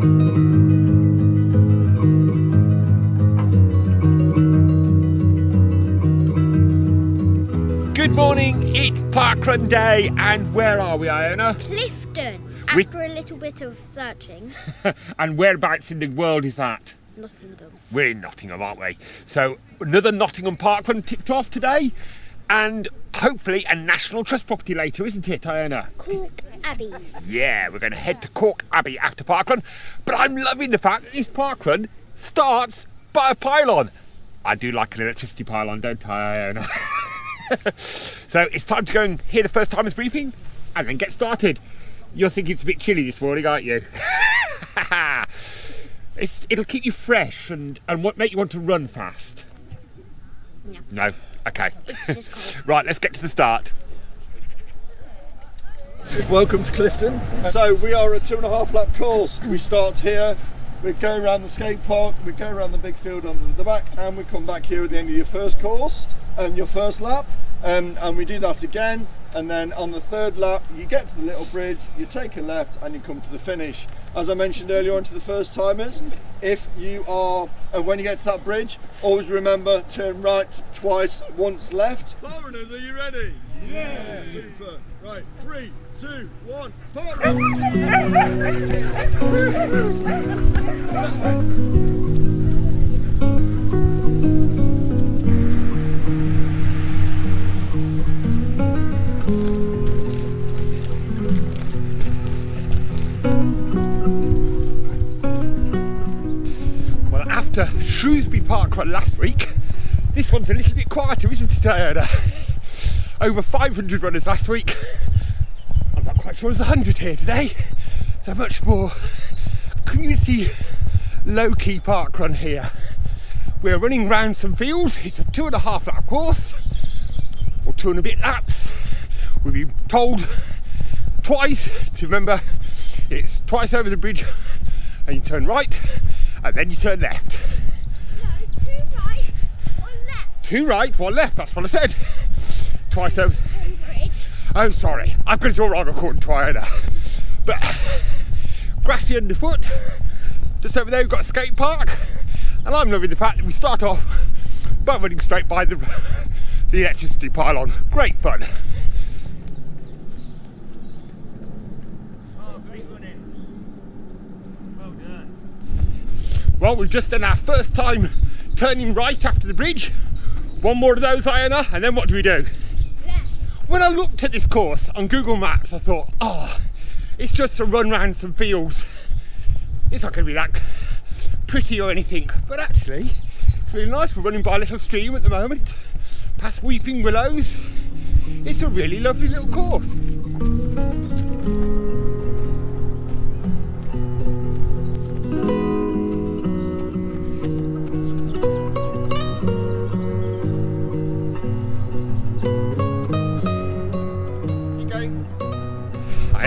Good morning, it's parkrun day, and where are we, Iona? Clifton, after a little bit of searching. And whereabouts in the world is that? Nottingham. We're in Nottingham, aren't we? So another Nottingham parkrun ticked off today, and hopefully a National Trust property later, isn't it, Iona? Calke Abbey. Yeah, we're going to head to Calke Abbey after parkrun, but I'm loving the fact that this parkrun starts by a pylon. I do like an electricity pylon, don't I, Iona? So it's time to go and hear the first timers briefing and then get started. You're thinking it's a bit chilly this morning, aren't you? It'll keep you fresh and make you want to run fast. No. No? Okay. It's just cold. Right, let's get to the start. Welcome to Clifton. So we are a 2.5 lap course. We start here, we go around the skate park, we go around the big field on the back, and we come back here at the end of your first course and your first lap. And we do that again, and then on the third lap you get to the little bridge, you take a left and you come to the finish. As I mentioned earlier on to the first timers, if you are, when you get to that bridge, always remember turn right twice, once left. Parkrunners, are you ready? Yeah! Super. Right, 3, 2, 1, parkrun! After Shrewsbury parkrun last week, this one's a little bit quieter, isn't it, Iona? Over 500 runners last week. I'm not quite sure there's 100 here today. So much more community low-key parkrun here. We're running round some fields. It's a 2.5 lap course, or 2 and a bit laps. We've been told twice to remember it's twice over the bridge and you turn right and then you turn left. No, 2 right, 1 left. 2 right, 1 left, that's what I said. Twice over. Bridge. Oh, sorry, I've got it all wrong according to Iona. But grassy underfoot. Just over there we've got a skate park. And I'm loving the fact that we start off by running straight by the electricity pylon. Great fun. Well, we've just done our first time turning right after the bridge. One more of those, Iona, and then what do we do? Left. When I looked at this course on Google Maps, I thought, oh, it's just a run round some fields. It's not going to be that pretty or anything, but actually, it's really nice. We're running by a little stream at the moment, past weeping willows. It's a really lovely little course.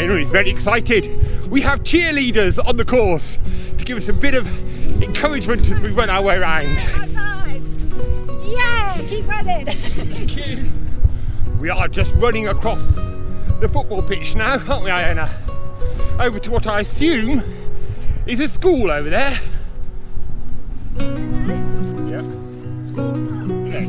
He's very excited. We have cheerleaders on the course to give us a bit of encouragement as we run our way around. High five! Yeah, keep running. Thank you. We are just running across the football pitch now, aren't we, Iona? Over to what I assume is a school over there. Yep. Okay.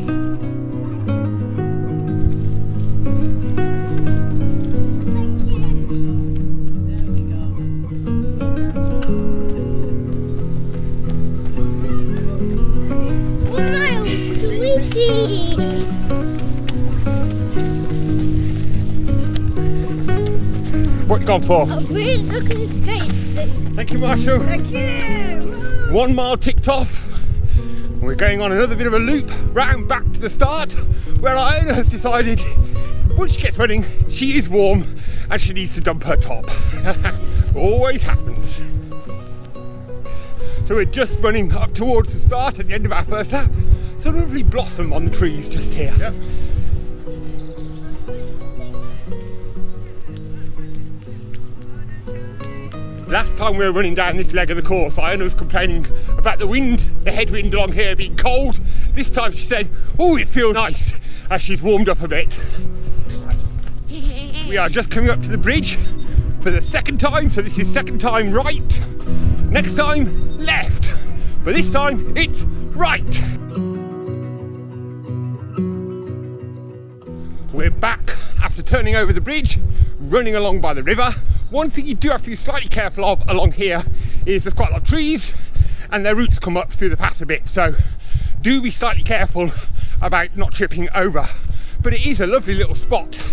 What you gone for? A really looking skate stick. Thank you, Marshall. Thank you. 1 mile ticked off. We're going on another bit of a loop round back to the start, where Iona has decided once she gets running, she is warm and she needs to dump her top. Always happens. So we're just running up towards the start at the end of our first lap. It's a lovely blossom on the trees just here. Yep. Last time we were running down this leg of the course, Iona was complaining about the wind, the headwind along here being cold. This time she said, oh, it feels nice, as she's warmed up a bit. We are just coming up to the bridge for the second time, so this is second time right. Next time, left. But this time, it's right. We're back after turning over the bridge, running along by the river. One thing you do have to be slightly careful of along here is there's quite a lot of trees and their roots come up through the path a bit. So do be slightly careful about not tripping over. But it is a lovely little spot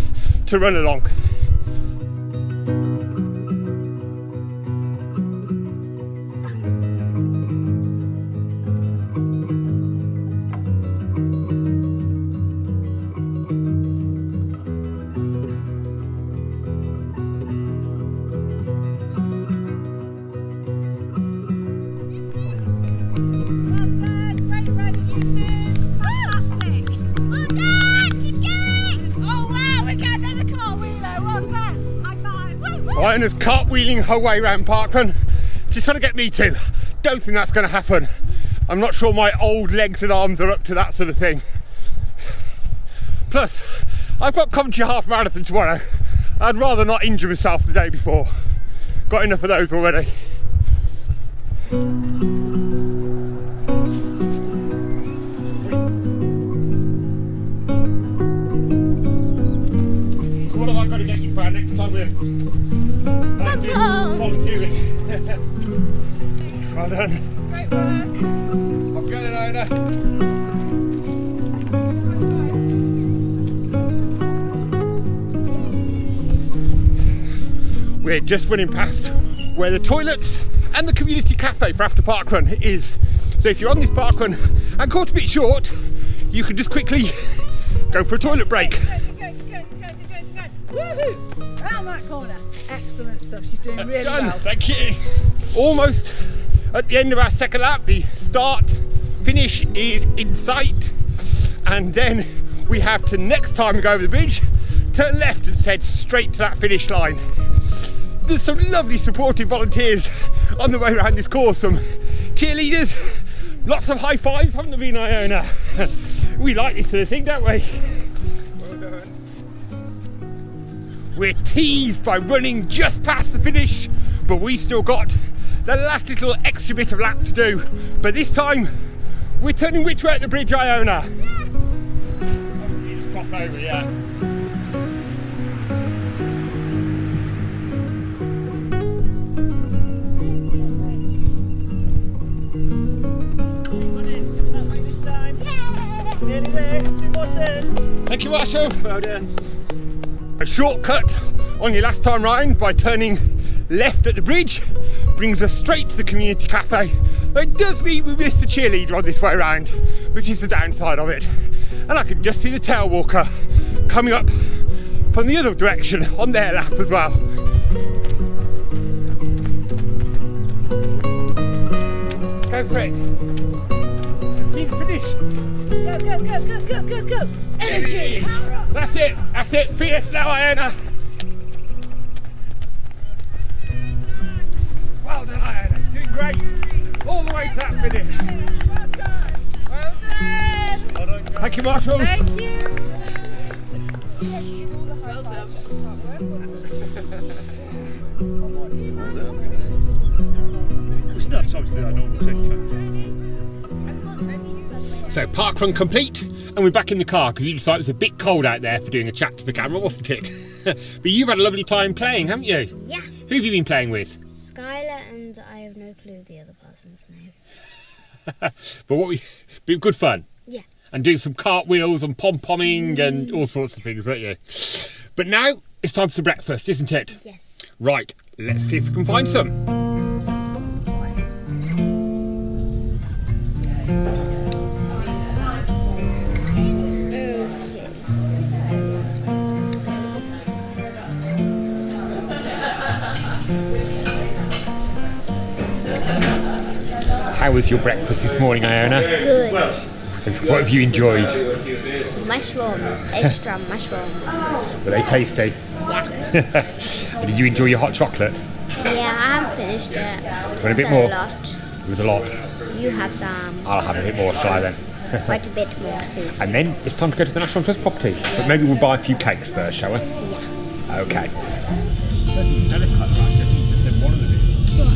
to run along. Iona's cartwheeling her way around parkrun. She's trying to get me to. Don't think that's going to happen. I'm not sure my old legs and arms are up to that sort of thing. Plus, I've got Coventry half marathon tomorrow. I'd rather not injure myself the day before. Got enough of those already. So what have I got to get you for next time we're volunteering? Well done. Great work. I'm going, Iona. We're just running past where the toilets and the community cafe for after parkrun is. So if you're on this parkrun and caught a bit short, you can just quickly go for a toilet break. Woohoo! Round that corner. Excellent stuff. She's doing really Done. well. Thank you. Almost at the end of our second lap. The start finish is in sight, and then we have to, next time we go over the bridge, turn left and head straight to that finish line. There's some lovely supportive volunteers on the way around this course, some cheerleaders, lots of high fives, haven't there been, Iona? We like this sort of thing, don't we? Well done. We're teased by running just past the finish, but we still got the last little extra bit of lap to do. But this time, we're turning which way at the bridge, Iona? Just cross over, yeah. Nearly there, 2 more turns. Thank you, Marshall. Well done. A shortcut on your last time round by turning left at the bridge brings us straight to the community cafe. Though it does mean we missed the cheerleader on this way round, which is the downside of it. And I can just see the tail walker coming up from the other direction on their lap as well. Go for it. See the finish. Go, go, go, go, go, go, go. Energy. That's it. That's it. Fierce now, Iona. Well done, Iona. Doing great. All the way to that finish. Well done. Thank you, Marshall. Thank you. Well done. We still have time to do our normal tick. So parkrun complete, and we're back in the car because you decided it was a bit cold out there for doing a chat to the camera, wasn't it? But you've had a lovely time playing, haven't you? Yeah. Who have you been playing with? Skylar, and I have no clue the other person's name. But been good fun. Yeah. And doing some cartwheels and pom-pomming and all sorts of things, weren't you? But now it's time for breakfast, isn't it? Yes. Right, let's see if we can find some. How was your breakfast this morning, Iona? Good. What have you enjoyed? Mushrooms. Extra mushrooms. Were they tasty? Yeah. Did you enjoy your hot chocolate? Yeah, I haven't finished it. Want a bit It's more? A lot. It was a lot. You have some. I'll have a bit more, shall I then? Quite a bit more, please. And then it's time to go to the National Trust property. But maybe we'll buy a few cakes first, shall we? Yeah. Okay. What I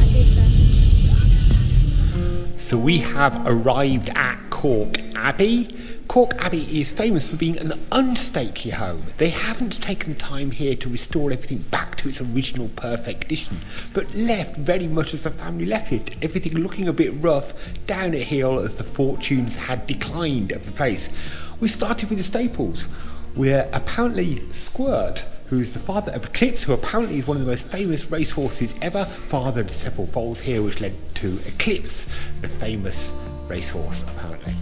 did that. So we have arrived at Calke Abbey. Calke Abbey is famous for being an unstately home. They haven't taken the time here to restore everything back to its original perfect condition, but left very much as the family left it, everything looking a bit rough down a hill as the fortunes had declined of the place. We started with the staples, where apparently Squirt, who is the father of Eclipse, who apparently is one of the most famous racehorses ever, fathered several foals here, which led to Eclipse, the famous racehorse, apparently.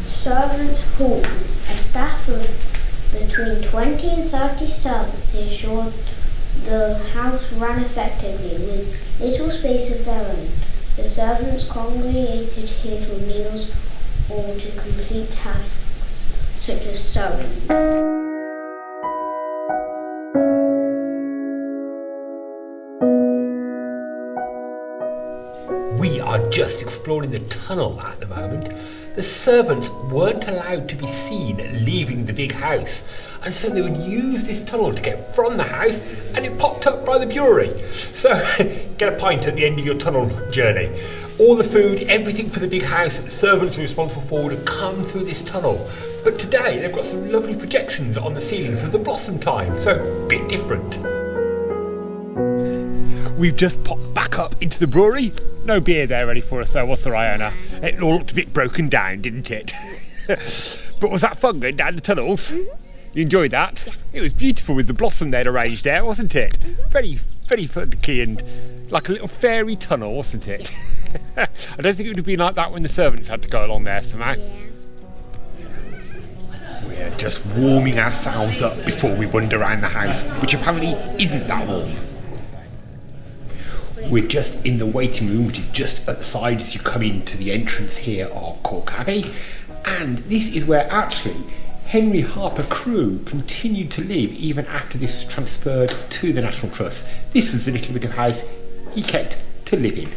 Servants' Hall. A staff of between 20 and 30 servants ensured the house ran effectively with little space of their own. The servants congregated here for meals or to complete tasks such as sewing. We are just exploring the tunnel at the moment. The servants weren't allowed to be seen leaving the big house, and so they would use this tunnel to get from the house, and it popped up by the brewery. So get a pint at the end of your tunnel journey. All the food, everything for the big house that servants are responsible for would come through this tunnel. But today they've got some lovely projections on the ceilings of the blossom time, so a bit different. We've just popped back up into the brewery. No beer there ready for us though, was there, Iona? It all looked a bit broken down, didn't it? But was that fun going down the tunnels? Mm-hmm. You enjoyed that? Yeah. It was beautiful with the blossom they'd arranged there, wasn't it? Mm-hmm. Very funky and like a little fairy tunnel, wasn't it? Yeah. I don't think it would have been like that when the servants had to go along there somehow. Yeah. We're just warming ourselves up before we wander around the house, which apparently isn't that warm. We're just in the waiting room, which is just at the side as you come into the entrance here of Calke Abbey. And this is where actually Henry Harper Crewe continued to live even after this was transferred to the National Trust. This was the little bit of house he kept to live in.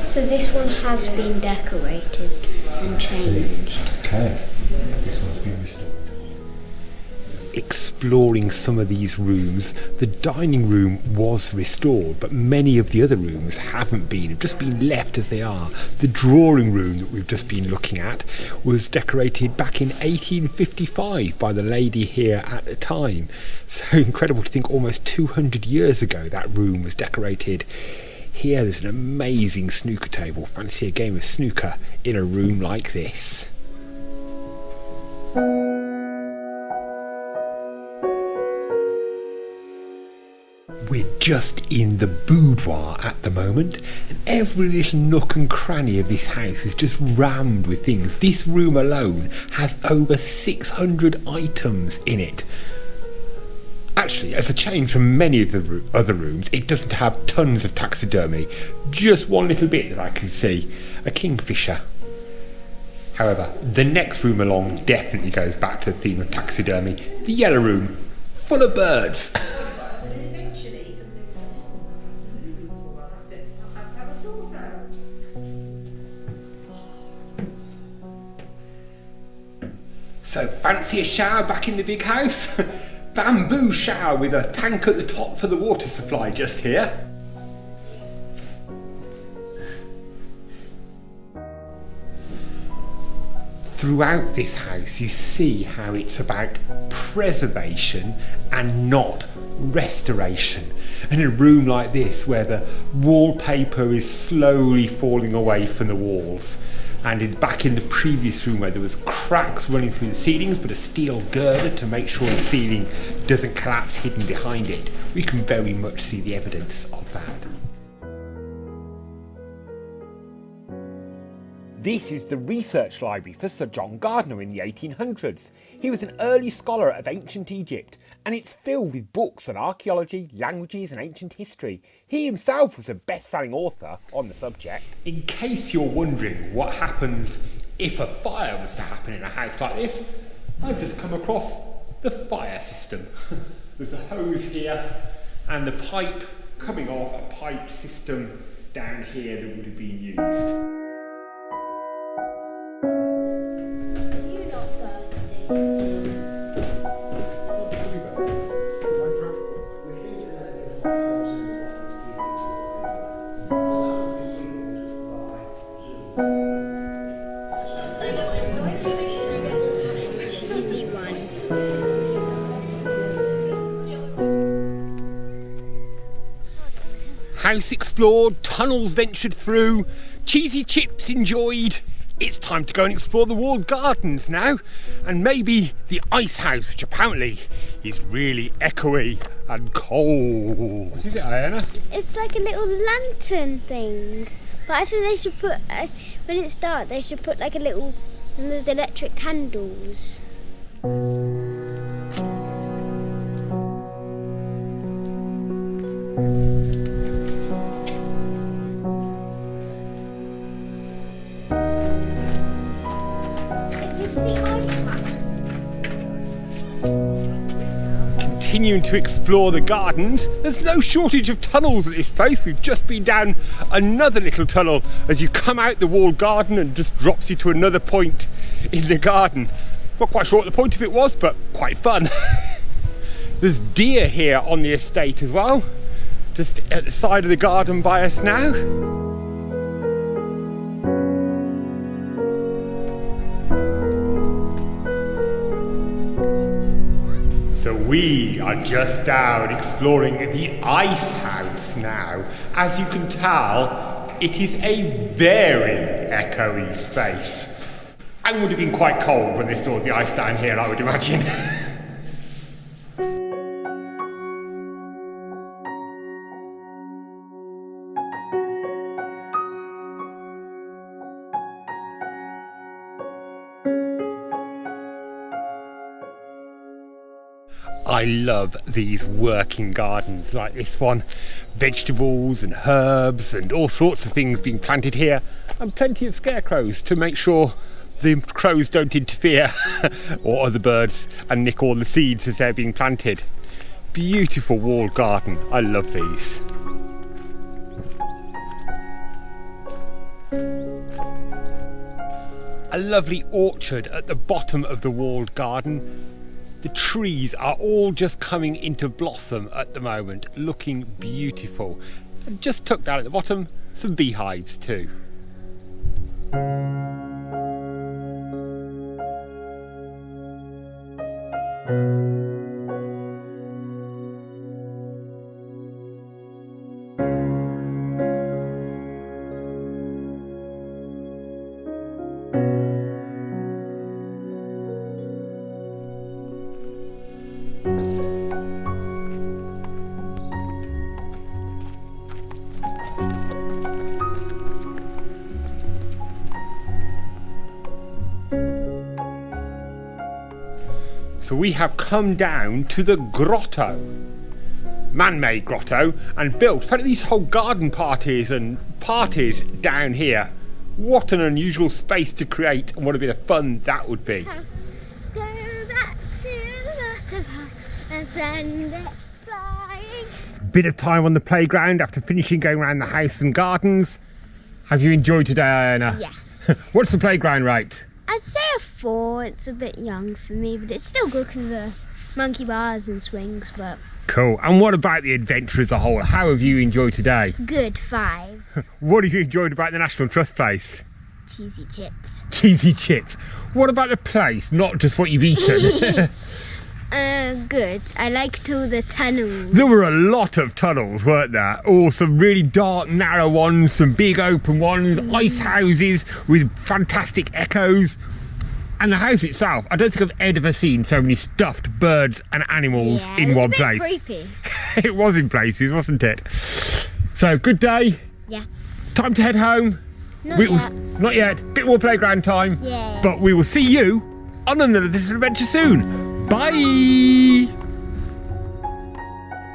So this one has been decorated and changed. Okay. This one's been restored. Exploring some of these rooms, the dining room was restored, but many of the other rooms haven't been, have just been left as they are. The drawing room that we've just been looking at was decorated back in 1855 by the lady here at the time. So incredible to think almost 200 years ago that room was decorated. Here there's an amazing snooker table. Fancy a game of snooker in a room like this. We're just in the boudoir at the moment, and every little nook and cranny of this house is just rammed with things. This room alone has over 600 items in it. Actually, as a change from many of the other rooms, it doesn't have tons of taxidermy. Just one little bit that I can see, a kingfisher. However, the next room along definitely goes back to the theme of taxidermy. The yellow room, full of birds. Eventually, something will have a sort out. So, fancy a shower back in the big house? Bamboo shower with a tank at the top for the water supply just here. Throughout this house you see how it's about preservation and not restoration. And in a room like this where the wallpaper is slowly falling away from the walls, and back in the previous room where there was cracks running through the ceilings but a steel girder to make sure the ceiling doesn't collapse hidden behind it, we can very much see the evidence of that. This is the research library for Sir John Gardner in the 1800s. He was an early scholar of ancient Egypt, and it's filled with books on archaeology, languages and ancient history. He himself was a best-selling author on the subject. In case you're wondering what happens if a fire was to happen in a house like this, I've just come across the fire system. There's a hose here and the pipe coming off a pipe system down here that would have been used. You're not thirsty. Cheesy one. House explored, tunnels ventured through, cheesy chips enjoyed. It's time to go and explore the walled gardens now, and maybe the ice house, which apparently is really echoey and cold. What is it, Iona? It's like a little lantern thing. But I think they should put, when it's dark, they should put like a little, and those electric candles. Is this the ice house? Continuing to explore the gardens, there's no shortage of tunnels at this place. We've just been down another little tunnel as you come out the walled garden and just drops you to another point in the garden. Not quite sure what the point of it was, but quite fun. There's deer here on the estate as well, just at the side of the garden by us now. So we are just down exploring the ice house now. As you can tell, it is a very echoey space. And would have been quite cold when they stored the ice down here, I would imagine. I love these working gardens like this one. Vegetables and herbs and all sorts of things being planted here, and plenty of scarecrows to make sure the crows don't interfere or other birds and nick all the seeds as they're being planted. Beautiful walled garden. I love these. A lovely orchard at the bottom of the walled garden. The trees are all just coming into blossom at the moment, looking beautiful. And just tucked down at the bottom, some beehives too. So we have come down to the grotto, man-made grotto, and built. Apparently these whole garden parties and parties down here. What an unusual space to create, and what a bit of fun that would be. Go back to the summer and send it flying. Bit of time on the playground after finishing going around the house and gardens. Have you enjoyed today, Iona? Yes. What's the playground rate? I'd say a 4. It's a bit young for me, but it's still good because of the monkey bars and swings, but... Cool. And what about the adventure as a whole? How have you enjoyed today? Good, 5. What have you enjoyed about the National Trust place? Cheesy chips. Cheesy chips. What about the place, not just what you've eaten? Good. I liked all the tunnels. There were a lot of tunnels, weren't there? Oh, some really dark, narrow ones, some big open ones, ice houses with fantastic echoes. And the house itself, I don't think I've ever seen so many stuffed birds and animals in one place. It was a bit creepy. It was in places, wasn't it? So, good day. Yeah. Time to head home. Not yet. Not yet. Bit more playground time. Yeah. But we will see you on another little adventure soon. Bye.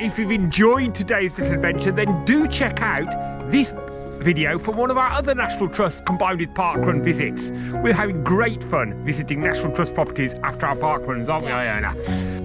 If you've enjoyed today's little adventure, then do check out this video from one of our other National Trust combined with parkrun visits. We're having great fun visiting National Trust properties after our parkruns, aren't we, Iona?